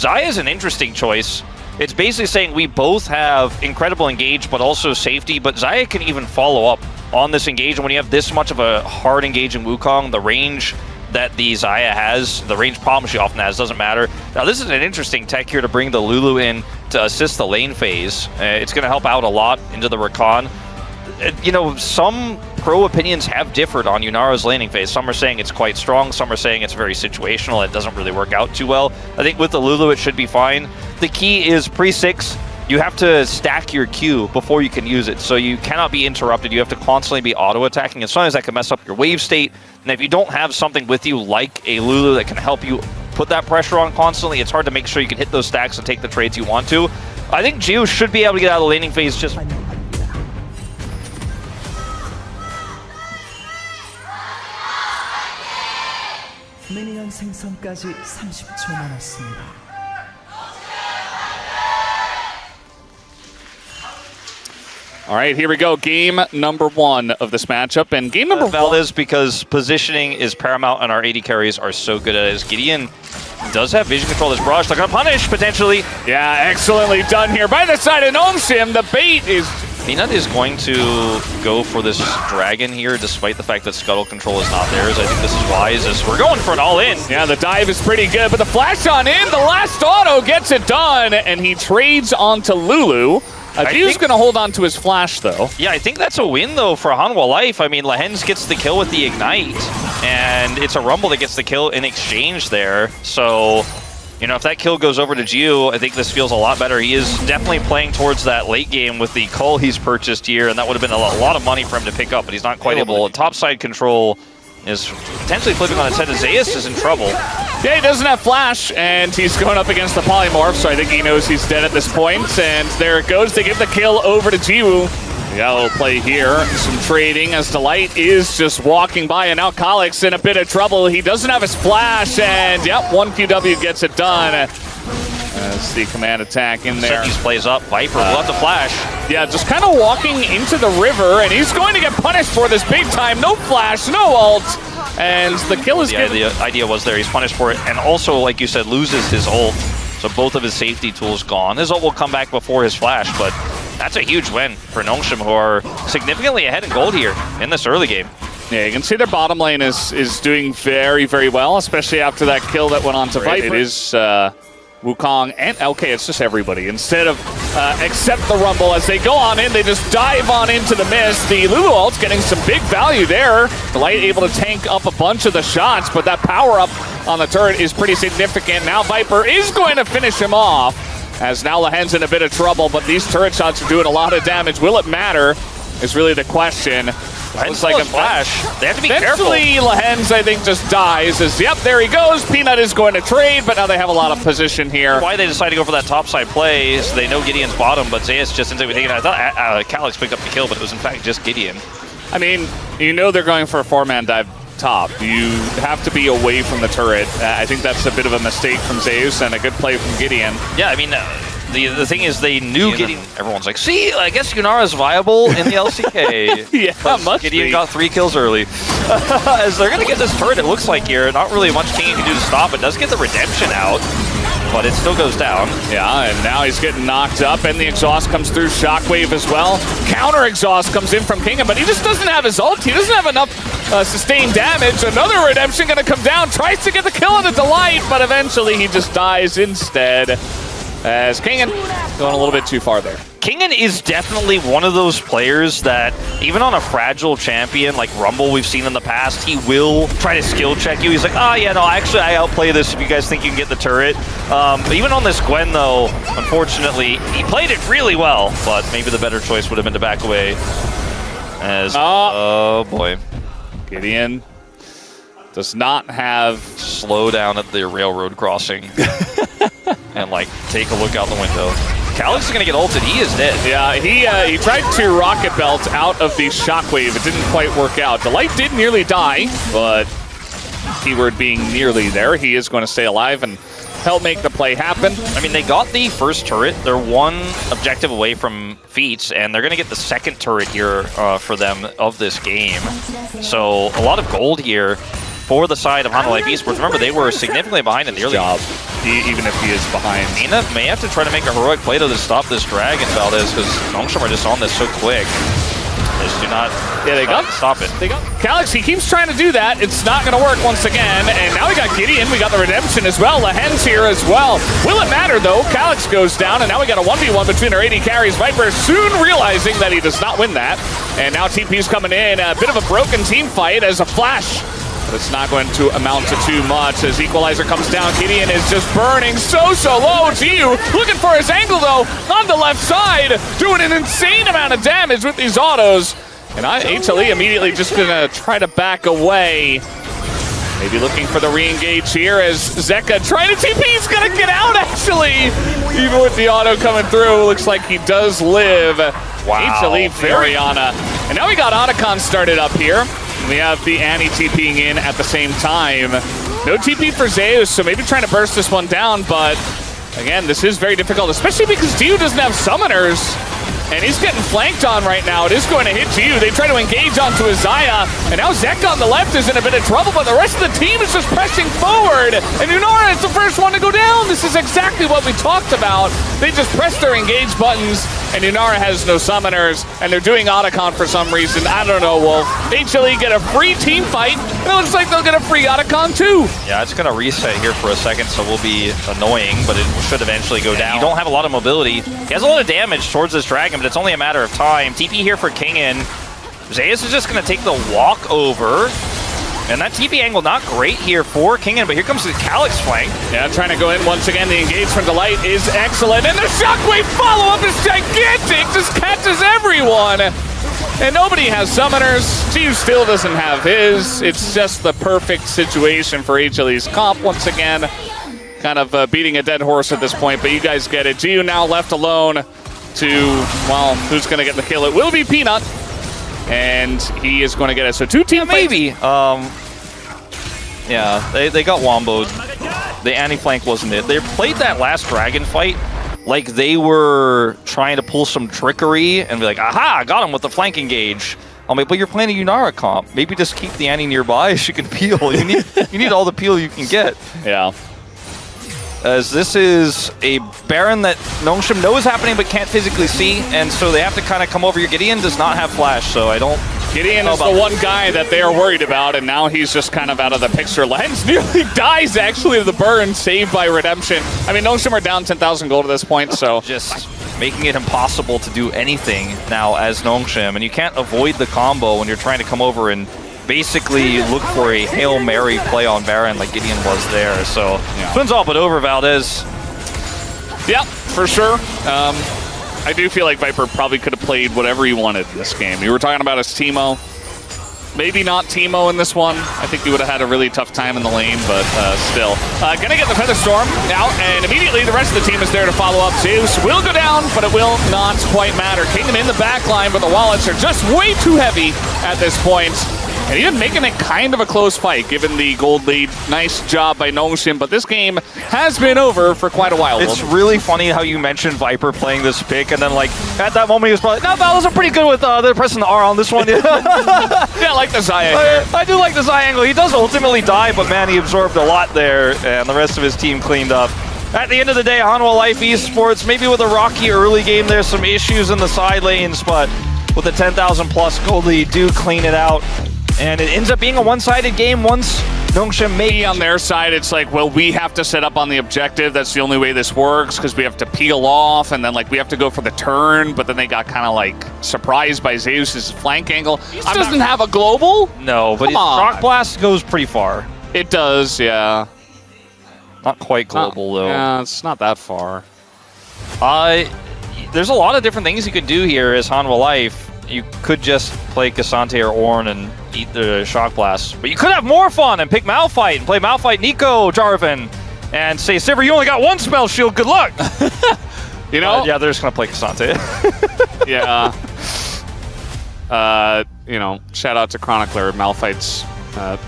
Xayah is an interesting choice. It's basically saying we both have incredible engage, but also safety, but Xayah can even follow up on this engage, and when you have this much of a hard engaging Wukong, the range that the Xayah has, the range problem she often has, doesn't matter. Now this is an interesting tech here to bring the Lulu in to assist the lane phase. It's going to help out a lot into the Rakan. You know, some pro opinions have differed on Yunara's laning phase. Some are saying it's quite strong, some are saying it's very situational, it doesn't really work out too well. I think with the Lulu it should be fine. The key is pre-6, you have to stack your Q before you can use it, so you cannot be interrupted. You have to constantly be auto-attacking, and sometimes that can mess up your wave state. And if you don't have something with you like a Lulu that can help you put that pressure on constantly, it's hard to make sure you can hit those stacks and take the trades you want to. I think Gio should be able to get out of the laning phase just... 미니언 생성까지 30초 남았습니다. All right, here we go. Game number 1 of this matchup. And game number 1... Valdez, because positioning is paramount and our AD carries are so good at it. As Gideon does have vision control. This Barrage, they're going to punish, potentially. Yeah, excellently done here by the side of NONGSHIM. The bait is... Peanut is going to go for this Dragon here, despite the fact that Scuttle control is not theirs. I think this is wise, as we're going for an all-in. Yeah, the dive is pretty good, but the flash on in, the last auto gets it done, and he trades onto Lulu. Gio's going to hold on to his flash, though. Yeah, I think that's a win, though, for HANWHA Life. I mean, Lehens gets the kill with the Ignite, and it's a Rumble that gets the kill in exchange there. So, you know, if that kill goes over to Gio, I think this feels a lot better. He is definitely playing towards that late game with the Cull he's purchased here, and that would have been a lot of money for him to pick up, but he's not quite able. Topside control is potentially flipping on its head, as ZEUS is in trouble. Yeah, he doesn't have flash, and he's going up against the Polymorph, so I think he knows he's dead at this point. And there it goes. They get the kill over to Jiwoo. We got a little play here. Some trading as Delight is just walking by, and now Kalix in a bit of trouble. He doesn't have his flash, and yep, 1 QW gets it done. As the command attack in there. These plays up. Viper will have the flash. Yeah, just kind of walking into the river, and he's going to get punished for this big time. No flash, no ult, and the kill is good. The idea was there. He's punished for it, and also, like you said, loses his ult. So both of his safety tools gone. His ult will come back before his flash, but that's a huge win for NONGSHIM, who are significantly ahead in gold here in this early game. Yeah, you can see their bottom lane is doing very, very well, especially after that kill that went on to Viper. It is Wukong and okay, it's just everybody. Instead of accept the Rumble, as they go on in, they just dive on into the mist. The Lulu ult's getting some big value there. Delight able to tank up a bunch of the shots, but that power-up on the turret is pretty significant. Now Viper is going to finish him off, as now Lehen's in a bit of trouble, but these turret shots are doing a lot of damage. Will it matter is really the question. Looks like a flash. They have to be careful. Eventually, Lehens, I think, just dies. As, yep, there he goes. Peanut is going to trade, but now they have a lot of position here. Why they decide to go for that topside play is they know Gideon's bottom, but ZEUS just ends up taking it. I thought Kalix picked up the kill, but it was in fact just Gideon. I mean, you know they're going for a 4-man dive top. You have to be away from the turret. I think that's a bit of a mistake from ZEUS and a good play from Gideon. Yeah, I mean, the thing is they knew Gideon. Everyone's like, see, I guess Yunara's viable in the LCK. Yeah, must Gideon be. got 3 kills early. As they're going to get this turret, it looks like here. Not really much King can do to stop it. Does get the redemption out, but it still goes down. Yeah, and now he's getting knocked up, and the exhaust comes through. Shockwave as well. Counter exhaust comes in from Kingham, but he just doesn't have his ult. He doesn't have enough sustained damage. Another redemption going to come down. Tries to get the kill on the Delight, but eventually he just dies instead. As Kingan going a little bit too far there. Kingan is definitely one of those players that, even on a fragile champion like Rumble we've seen in the past, he will try to skill check you. He's like, oh yeah, no, actually I outplay this if you guys think you can get the turret. But even on this Gwen though, unfortunately, he played it really well, but maybe the better choice would have been to back away. As, oh boy. Gideon does not have slow down at the railroad crossing. And like take a look out the window. Kalix is gonna get ulted. He is dead. Yeah, he tried to rocket belt out of the shockwave. It didn't quite work out. Delight did nearly die, but keyword being nearly there. He is going to stay alive and help make the play happen. I mean, they got the first turret. They're one objective away from feats, and they're gonna get the second turret here for them of this game. So a lot of gold here for the side of HANWHA Esports. Remember, they were significantly behind in the early job, even if he is behind. Mina may have to try to make a heroic play to stop this dragon, Valdez, because NONGSHIM are just on this so quick. They just do not stop it. Calyx, he keeps trying to do that. It's not going to work once again. And now we got Gideon. We got the redemption as well. Lahen's here as well. Will it matter, though? Calyx goes down, and now we got a 1v1 between our AD carries. Viper soon realizing that he does not win that. And now TP's coming in. A bit of a broken team fight as a flash. But it's not going to amount to too much as Equalizer comes down. Gideon is just burning so low. Gio looking for his angle, though, on the left side, doing an insane amount of damage with these autos. And HLE immediately just going to try to back away. Maybe looking for the re-engage here as Zeka trying to TP. He's going to get out, actually. Even with the auto coming through, looks like he does live. Wow. HLE very Ana. And now we got Otacon started up here. We have the Annie TPing in at the same time. No TP for ZEUS, so maybe trying to burst this one down, but again, this is very difficult, especially because Gio doesn't have summoners. And he's getting flanked on right now. It is going to hit Gio. They try to engage onto Isaiah. And now Zeka on the left is in a bit of trouble, but the rest of the team is just pressing forward. And Yunara is the first one to go down. This is exactly what we talked about. They just press their engage buttons, and Yunara has no summoners, and they're doing Otacon for some reason. I don't know, Wolf. HLE get a free team fight, and it looks like they'll get a free Otacon too. Yeah, it's going to reset here for a second, so will be annoying, but it should eventually go down. You don't have a lot of mobility. He has a lot of damage towards this dragon, but it's only a matter of time. TP here for Kingen. ZEUS is just going to take the walk over. And that TP angle not great here for Kingen, but here comes the Calyx flank. Yeah, trying to go in once again. The engage from Delight is excellent. And the Shockwave follow-up is gigantic. Just catches everyone. And nobody has summoners. Gio still doesn't have his. It's just the perfect situation for HLE's comp once again. Kind of beating a dead horse at this point, but you guys get it. Gio now left alone to, well, who's going to get the kill? It will be Peanut, and he is going to get it. So two team maybe. Yeah, they got womboed. The anti-flank wasn't it. They played that last dragon fight like they were trying to pull some trickery and be like, aha, I got him with the flank engage. I'm like, but you're playing a Yunara comp. Maybe just keep the Annie nearby so you can peel. You need all the peel you can get. Yeah. As this is a Baron that NONGSHIM knows happening but can't physically see, and so they have to kind of come over here. Gideon does not have flash, so I don't... Gideon is the one guy that they are worried about, and now he's just kind of out of the picture. Lens nearly dies, actually, of the burn, saved by Redemption. I mean, NONGSHIM are down 10,000 gold at this point, so... Just making it impossible to do anything now as NONGSHIM, and you can't avoid the combo when you're trying to come over and basically look for a Hail Mary play on Baron like Gideon was there. So, yeah. Twins all but over, Valdez. Yeah, for sure. I do feel like Viper probably could have played whatever he wanted in this game. You were talking about his Teemo. Maybe not Teemo in this one. I think he would have had a really tough time in the lane, but still. Gonna get the Feather Storm out, and immediately the rest of the team is there to follow up. ZEUS will go down, but it will not quite matter. Kingdom in the back line, but the wallets are just way too heavy at this point. And even making it kind of a close fight, given the gold lead. Nice job by NONGSHIM, but this game has been over for quite a while. It's really funny how you mentioned Viper playing this pick, and then, like, at that moment he was probably, no, Battles are pretty good with they're pressing the R on this one. Yeah, I like the Xayah. I do like the Xayah angle. He does ultimately die, but man, he absorbed a lot there, and the rest of his team cleaned up. At the end of the day, HANWHA LIKE Esports, maybe with a rocky early game, there's some issues in the side lanes, but with a 10,000 plus gold lead, do clean it out. And it ends up being a one-sided game once NONGSHIM may... On their side, it's like, well, we have to set up on the objective. That's the only way this works, because we have to peel off, and then, like, we have to go for the turn, but then they got kind of, like, surprised by ZEUS' flank angle. He doesn't have a global? No, but his Rock Blast goes pretty far. It does, yeah. Not quite global, though. Yeah, it's not that far. There's a lot of different things you could do here as HANWHA LIKE. You could just play Cassante or Ornn and eat the Shock Blast. But you could have more fun and pick Malphite and play Malphite Nico Jarvan and say, Sivir, you only got one spell shield, good luck! You know? Yeah, they're just going to play Cassante. Yeah. You know, shout out to Chronicler, Malphite's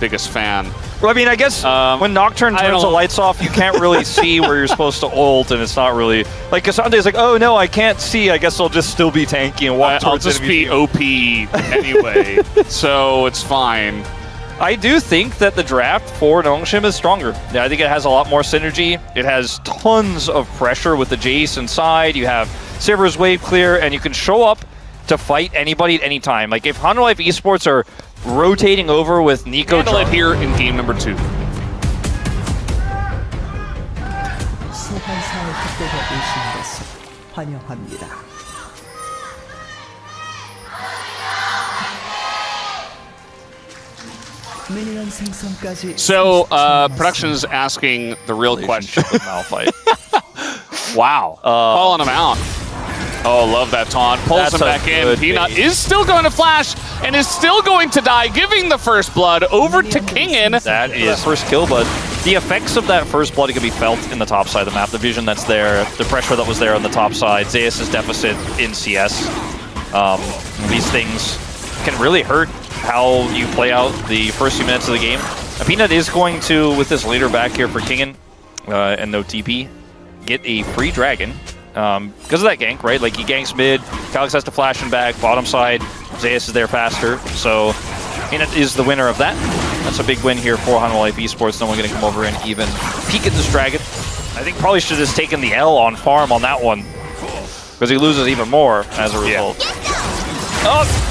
biggest fan. Well, I mean, I guess when Nocturne turns the lights off, you can't really see where you're supposed to ult, and it's not really... Like, Cassante's like, oh no, I can't see, I guess I'll just still be tanky and walk towards I'll just be OP anyway, so it's fine. I do think that the draft for NONGSHIM is stronger. Yeah, I think it has a lot more synergy. It has tons of pressure with the Jace inside. You have Sivir's wave clear, and you can show up to fight anybody at any time. Like if HANWHA Esports are rotating over with Nico Handle it here in game number 2. 소환사의 협곡에 오신 것을 환영합니다. 미니언 생성까지 So, 30초 남았습니다. production's asking the real question. with Malphite. Wow. Calling him out. Oh, love that taunt. Pulls That's him a back in. good Peanut bait. is still going to flash and is still going to die, giving the first blood over to Kingen. That is first kill, but the effects of that first blood can be felt in the top side of the map. The vision that's there, the pressure that was there on the top side, ZEUS' deficit in CS. These things can really hurt how you play out the first few minutes of the game. Peanut is going to, with this leader back here for Kingen and no TP, get a free dragon. Because of that gank, right? Like he ganks mid, Calyx has to flash him back, bottom side, ZEUS is there faster. So Peanut is the winner of that. That's a big win here for HANWHA Esports. No one going to come over and even peek at this dragon. I think probably should have just taken the L on farm on that one, because he loses even more as a result. Oh!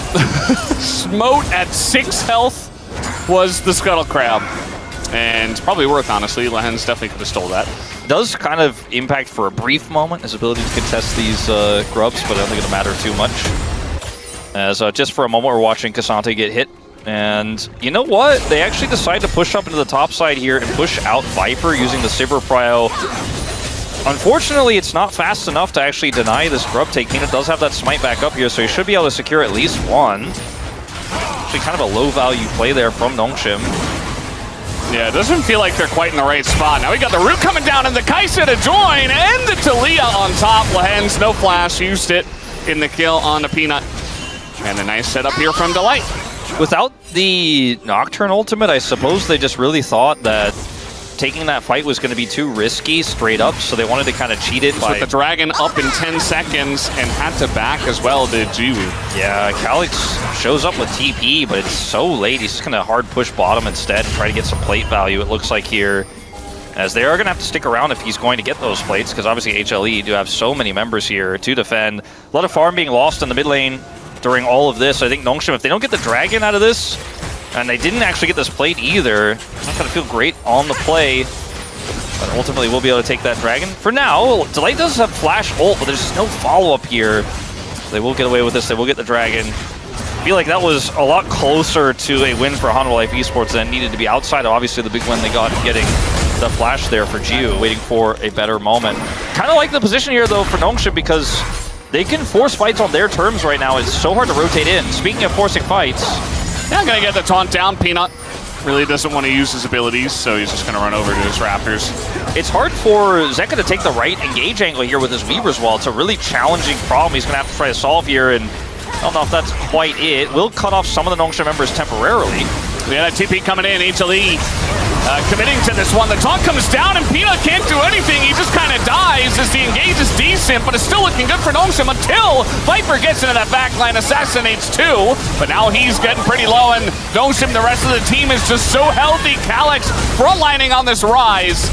Smote at 6 health was the Scuttle Crab. And probably worth, honestly. Lehens definitely could have stole that. Does kind of impact for a brief moment his ability to contest these grubs, but I don't think it'll matter too much. As just for a moment, we're watching K'Sante get hit. And you know what? They actually decide to push up into the top side here and push out Viper using the Sivir Prio. Unfortunately, it's not fast enough to actually deny this grub take. Peanut does have that smite back up here, so he should be able to secure at least one. Actually kind of a low-value play there from NONGSHIM. Yeah, it doesn't feel like they're quite in the right spot. Now we got the root coming down and the Kaisa to join, and the Talia on top. Lehens, no flash, used it in the kill on the Peanut. And a nice setup here from Delight. Without the Nocturne ultimate, I suppose they just really thought that taking that fight was going to be too risky straight up, so they wanted to kind of cheat it by... With the dragon up in 10 seconds and had to back as well, did Jiwoo. Yeah, Calyx shows up with TP, but it's so late. He's just going to hard push bottom instead and try to get some plate value, it looks like here. As they are going to have to stick around if he's going to get those plates, because obviously HLE do have so many members here to defend. A lot of farm being lost in the mid lane during all of this. I think NONGSHIM, if they don't get the dragon out of this, and they didn't actually get this plate either, it's not going to feel great on the play. But ultimately, we'll be able to take that dragon. For now, Delight does have flash ult, but there's no follow-up here. They will get away with this. They will get the dragon. I feel like that was a lot closer to a win for HANWHA Esports than needed to be outside of, obviously, the big win they got getting the flash there for Jiwoo, waiting for a better moment. Kind of like the position here, though, for NONGSHIM, because they can force fights on their terms right now. It's so hard to rotate in. Speaking of forcing fights... Not gonna get the taunt down. Peanut really doesn't want to use his abilities, so he's just gonna run over to his Raptors. It's hard for Zeka to take the right engage angle here with his Weaver's Wall. It's a really challenging problem he's gonna have to try to solve here, and I don't know if that's quite it. We'll cut off some of the NONGSHIM members temporarily. Yeah, that TP coming in, HLE committing to this one. The taunt comes down and Peanut can't do anything. He just kind of dies as the engage is decent, but it's still looking good for NONGSHIM until Viper gets into that backline, assassinates two, but now he's getting pretty low, and NONGSHIM, the rest of the team is just so healthy. Calyx frontlining on this rise.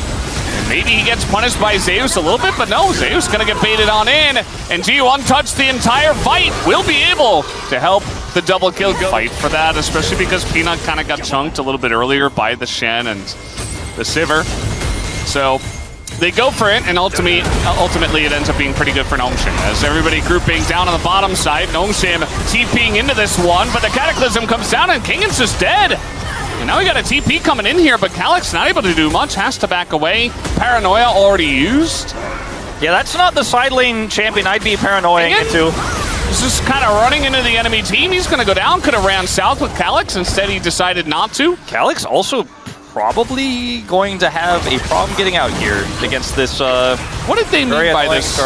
Maybe he gets punished by ZEUS a little bit, but no, ZEUS gonna get baited on in, and Jiwoo untouched the entire fight. Will be able to help the double kill go. Fight for that, especially because Peanut kind of got chunked a little bit earlier by the Shen and the Sivir. So they go for it, and ultimately it ends up being pretty good for NONGSHIM. As everybody grouping down on the bottom side, NONGSHIM TPing into this one, but the Cataclysm comes down and Kingen's just dead. And now we got a TP coming in here, but Calyx not able to do much, has to back away. Paranoia already used. Yeah, that's not the side lane champion I'd be paranoiaing into. He's just kind of running into the enemy team. He's going to go down. Could have ran south with Calyx. Instead, he decided not to. Calyx also probably going to have a problem getting out here against this. What did they mean by this,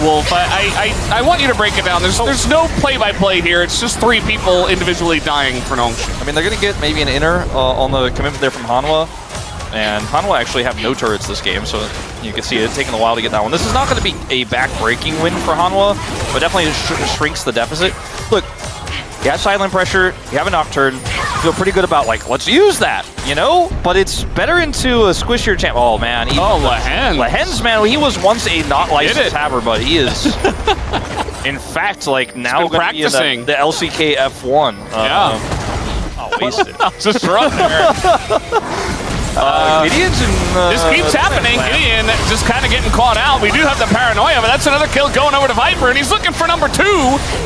Wolf? I want you to break it down. There's no play-by-play here. It's just 3 people individually dying for NONGSHIM. I mean, they're going to get maybe an inner on the commitment there from HANWHA. And HANWHA actually have no turrets this game, so you can see it taking a while to get that one. This is not going to be a back-breaking win for HANWHA, but definitely shrinks the deficit. Look, You have silent pressure, you have a Nocturne, you feel pretty good about, like, let's use that, you know? But it's better into a squishier champ. Oh, man. Lahen's, man, he was once a not licensed Haver, but he is, in fact, like, now going to be in the LCK F1. Oh, wasted. Just run there. Gideon's in, this keeps happening. Gideon just kind of getting caught out. We do have the paranoia, but that's another kill going over to Viper, and he's looking for number 2.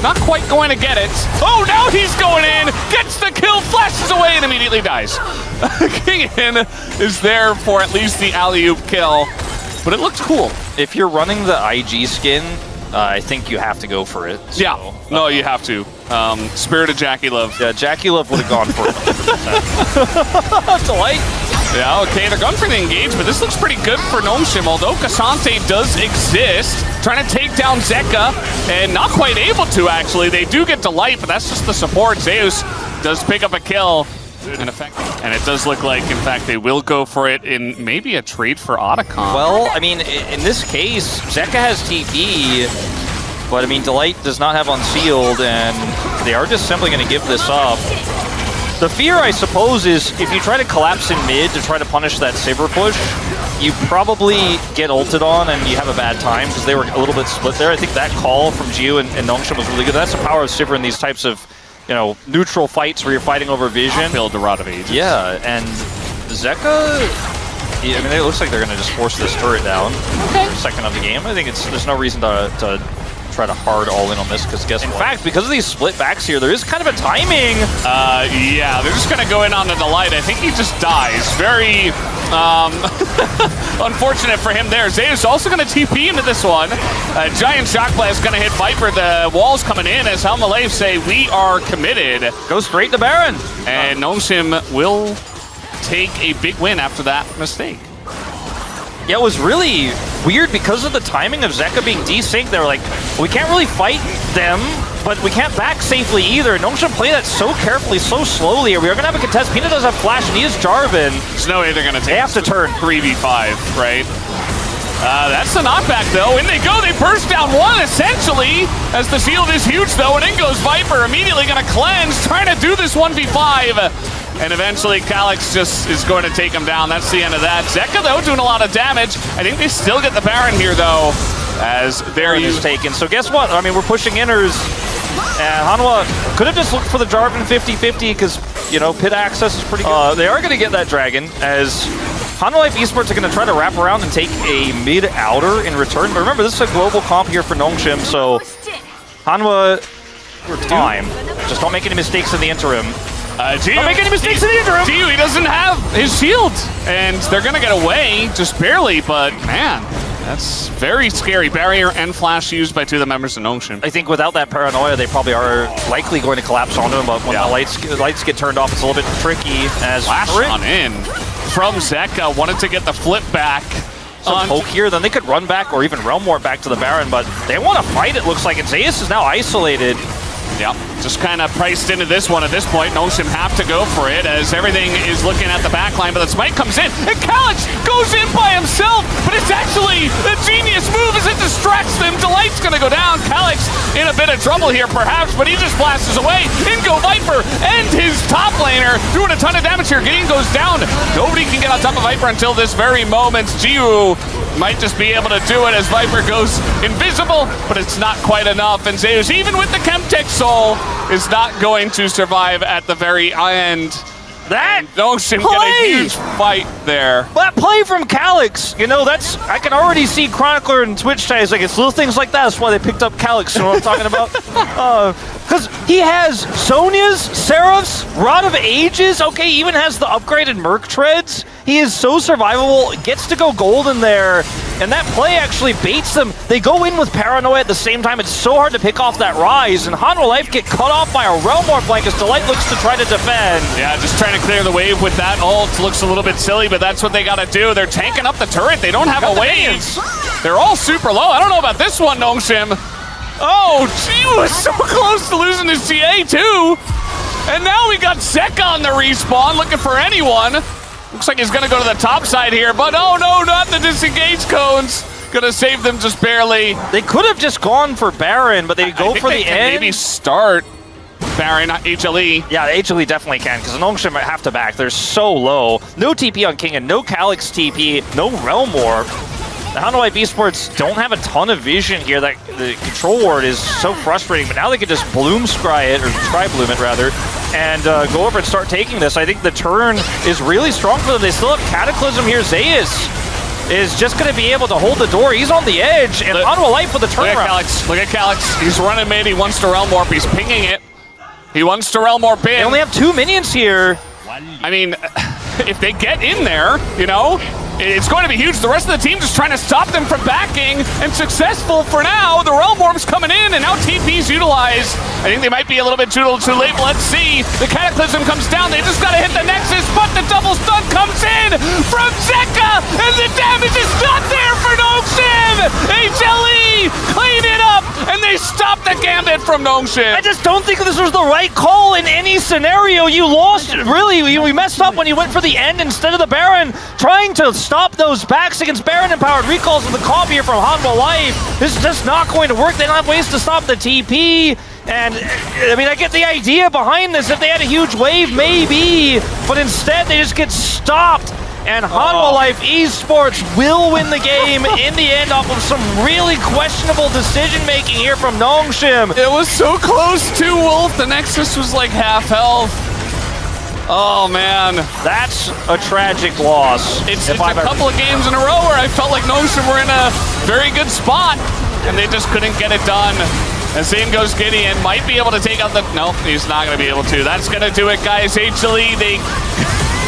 Not quite going to get it. Oh, now he's going in, gets the kill, flashes away, and immediately dies. Gideon is there for at least the alley-oop kill, but it looks cool. If you're running the IG skin, I think you have to go for it. So, yeah, no, you have to. Spirit of Jackie Love. Yeah, Jackie Love would have gone for it. Delight. Yeah, okay, they're going for the engage, but this looks pretty good for NONGSHIM, although Cassante does exist. Trying to take down Zeka, and not quite able to, actually. They do get Delight, but that's just the support. ZEUS does pick up a kill, in effect. And it does look like, in fact, they will go for it in maybe a trade for Otacon. Well, I mean, in this case, Zeka has TP, but, I mean, Delight does not have Unsealed, and they are just simply going to give this up. The fear, I suppose, is if you try to collapse in mid to try to punish that Saber push, you probably get ulted on and you have a bad time because they were a little bit split there. I think that call from Gio and NONGSHIM was really good. That's the power of Sivir in these types of, you know, neutral fights where you're fighting over vision. Build the Rod of Ages. Yeah, and Zeka, I mean, it looks like they're going to just force this turret down for the second of the game. I think there's no reason to try to hard all in on this, because guess what? In fact, because of these split backs here, there is kind of a timing. Yeah, they're just gonna go in on the Delight. I think he just dies. Very unfortunate for him there. ZEUS also gonna TP into this one. Giant Shock Blast gonna hit Viper. The wall's coming in as HLE say, we are committed. Go straight to Baron. And NONGSHIM will take a big win after that mistake. Yeah, it was really weird because of the timing of Zeka being desynced. They were like, we can't really fight them, but we can't back safely either. NONGSHIM play that so carefully, so slowly. We are going to have a contest. Peanut does have Flash, and he is Jarvan. There's no way they're going to take They have to turn 3v5, right? That's the knockback, though. In they go. They burst down one, essentially, as the shield is huge, though, and in goes Viper. Immediately going to cleanse, trying to do this 1v5. And eventually, Calyx just is going to take him down. That's the end of that. Zeka, though, doing a lot of damage. I think they still get the Baron here, though, as there is taken. So guess what? I mean, we're pushing inners. And HANWHA could have just looked for the Jarvan 50-50 because, you know, pit access is pretty good. They are going to get that Dragon, as HANWHA Esports are going to try to wrap around and take a mid-outer in return. But remember, this is a global comp here for NONGSHIM, so HANWHA, time. Just don't make any mistakes in the interim. Don't make any mistakes in the interim. Gio, he doesn't have his shield, and they're going to get away, just barely, but man, that's very scary. Barrier and Flash used by 2 of the members of NONGSHIM. I think without that paranoia, they probably are likely going to collapse onto him, but when the lights get turned off, it's a little bit tricky. As Flash on in from Zeka, wanted to get the flip back. Some poke here, then they could run back or even realm warp back to the Baron, but they want to fight, it looks like. And ZEUS is now isolated. Yep, just kind of priced into this one at this point. NONGSHIM have to go for it as everything is looking at the backline, but the smite comes in, and Calyx goes in by himself, but it's actually a genius move as it distracts them. Delight's gonna go down. Calyx in a bit of trouble here, perhaps, but he just flashes away. In go Viper and his top laner doing a ton of damage here. Gideon goes down. Nobody can get on top of Viper until this very moment. Gio might just be able to do it as Viper goes invisible, but it's not quite enough. And ZEUS, even with the Chemtech Soul, is not going to survive at the very end. That NONGSHIM get a huge fight there. That play from Calyx, you know, that's, I can already see Chronicler and Twitch chat. Like, it's little things like that. That's why they picked up Calyx. You know what I'm talking about? Because he has Sonya's, Seraph's, Rod of Ages. Okay, he even has the upgraded Merc Treads. He is so survivable. Gets to go golden there. And that play actually baits them. They go in with Paranoia at the same time. It's so hard to pick off that rise. And HANWHA Life get cut off by a Realm Warp flank as Delight looks to try to defend. Yeah, just trying to clear the wave with that ult. Looks a little bit silly, but that's what they got to do. They're tanking up the turret. They don't have a wave. They're all super low. I don't know about this one, NONGSHIM. Oh, he was so close to losing his GA too. And now we got Zeka on the respawn looking for anyone. Looks like he's going to go to the top side here, but oh no, not the disengage cones. Going to save them just barely. They could have just gone for Baron, but they go for the end. Maybe start. Baron, HLE. Yeah, the HLE definitely can, because NONGSHIM have to back. They're so low. No TP on King and no Calyx TP, no Realm Warp. The HANWHA Esports don't have a ton of vision here. That the control ward is so frustrating, but now they can just Bloom Scry it, or Scry Bloom it rather, and go over and start taking this. I think the turn is really strong for them. They still have Cataclysm here. ZEUS is just going to be able to hold the door. He's on the edge, and HANWHA Life with the turnaround. Look at Calyx. He's running mid. He wants to Realm Warp. He's pinging it. He wants to Realm Warp in. They only have 2 minions here. I mean, if they get in there, you know, it's going to be huge. The rest of the team just trying to stop them from backing, and successful for now. The Realm Orb's coming in, and now TP's utilized. I think they might be a little bit too late, but let's see. The Cataclysm comes down. They just got to hit the Nexus, but the double stun comes in from Zeka, and the damage is not there for NONGSHIM. HLE clean it up, and they stop the gambit from NONGSHIM. I just don't think this was the right call in any scenario. You lost, really, we messed up when you went for the end instead of the Baron, trying to stop those backs against Baron-empowered recalls with the comp here from HANWHA Life. This is just not going to work. They don't have ways to stop the TP. And, I mean, I get the idea behind this. If they had a huge wave, maybe. But instead, they just get stopped. And HANWHA Life Esports will win the game in the end off of some really questionable decision-making here from NONGSHIM. It was so close to Wolf. The Nexus was like half health. Oh, man. That's a tragic loss. It's a couple of games in a row where I felt like NONGSHIM were in a very good spot, and they just couldn't get it done. And same goes Gideon. Might be able to take out the... Nope, he's not going to be able to. That's going to do it, guys. HLE, they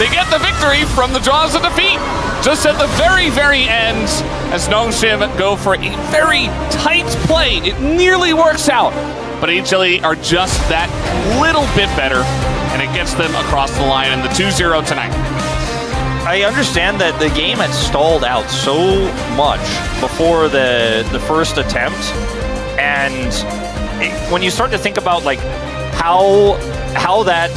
get the victory from the jaws of defeat. Just at the very, very end, as NONGSHIM go for a very tight play. It nearly works out. But HLE are just that little bit better, and it gets them across the line in the 2-0 tonight. I understand that the game had stalled out so much before the first attempt, and when you start to think about like how that